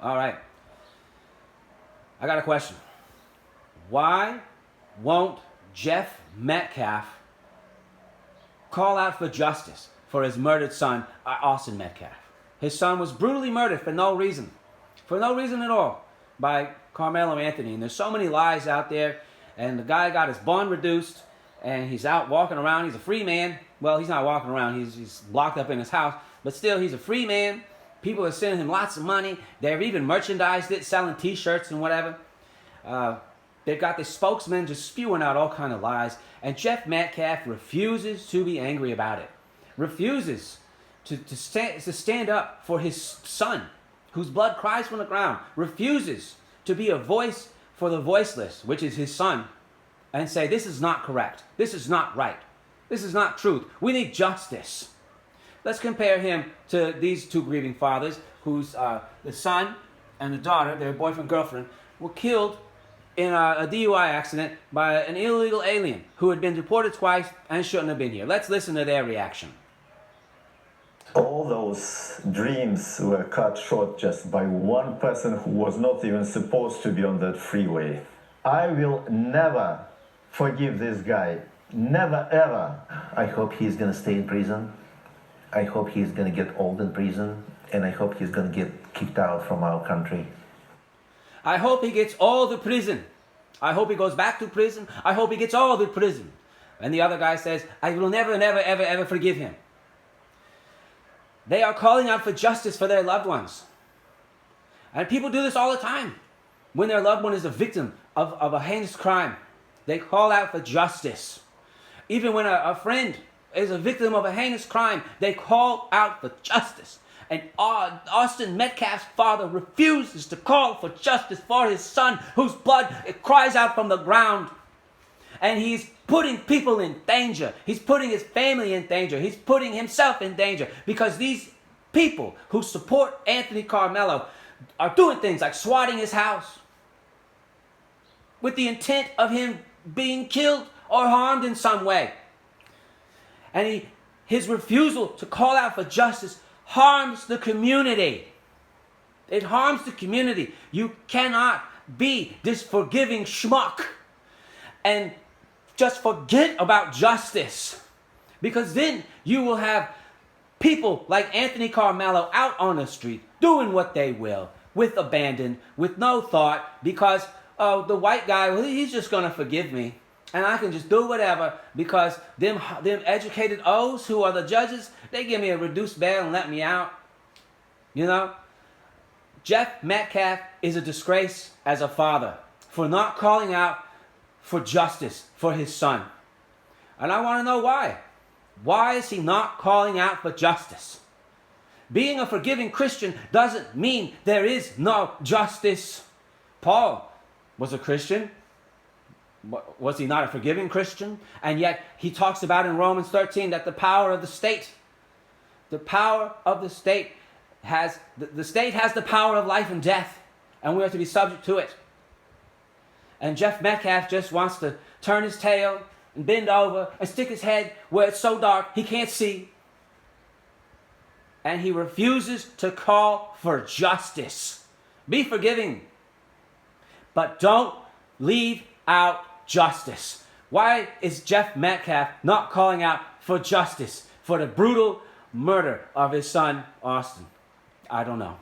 All right. I got a question. Why won't Jeff Metcalf call out for justice for his murdered son, Austin Metcalf? His son was brutally murdered for no reason. For no reason at all by Carmelo Anthony. And there's so many lies out there. And the guy got his bond reduced. And he's out walking around. He's a free man. Well, he's not walking around. He's locked up in his house. But still, he's a free man. People are sending him lots of money. They've even merchandised it, selling T-shirts and whatever. They've got the spokesman just spewing out all kind of lies. And Jeff Metcalf refuses to be angry about it. Refuses to stand up for his son, whose blood cries from the ground. Refuses to be a voice for the voiceless, which is his son, and say, this is not correct. This is not right. This is not truth. We need justice. Let's compare him to these two grieving fathers whose the son and the daughter, their boyfriend-girlfriend, were killed in a DUI accident by an illegal alien who had been deported twice and shouldn't have been here. Let's listen to their reaction. All those dreams were cut short just by one person who was not even supposed to be on that freeway. I will never forgive this guy. Never, ever. I hope he's going to stay in prison. I hope he's going to get old in prison. And I hope he's going to get kicked out from our country. I hope he gets all the prison. I hope he goes back to prison. I hope he gets all the prison. And the other guy says, I will never, never, ever, ever forgive him. They are calling out for justice for their loved ones. And people do this all the time. When their loved one is a victim of a heinous crime, they call out for justice. Even when a friend is a victim of a heinous crime, they call out for justice. And Austin Metcalf's father refuses to call for justice for his son, whose blood cries out from the ground. And he's putting people in danger. He's putting his family in danger. He's putting himself in danger. Because these people who support Anthony Carmelo are doing things like swatting his house with the intent of him being killed or harmed in some way. And his refusal to call out for justice harms the community. It harms the community. You cannot be this forgiving schmuck and just forget about justice. Because then you will have people like Anthony Carmelo out on the street doing what they will with abandon, with no thought, because, oh, the white guy, well, he's just going to forgive me. And I can just do whatever because them educated O's who are the judges, they give me a reduced bail and let me out. You know? Jeff Metcalf is a disgrace as a father for not calling out for justice for his son. And I want to know why. Why is he not calling out for justice? Being a forgiving Christian doesn't mean there is no justice. Paul was a Christian. Was he not a forgiving Christian? And yet he talks about in Romans 13 that the power of the state has, the state has the power of life and death, and we are to be subject to it. And Jeff Metcalf just wants to turn his tail and bend over and stick his head where it's so dark he can't see. And he refuses to call for justice. Be forgiving, but don't leave out justice. Why is Jeff Metcalf not calling out for justice for the brutal murder of his son, Austin? I don't know.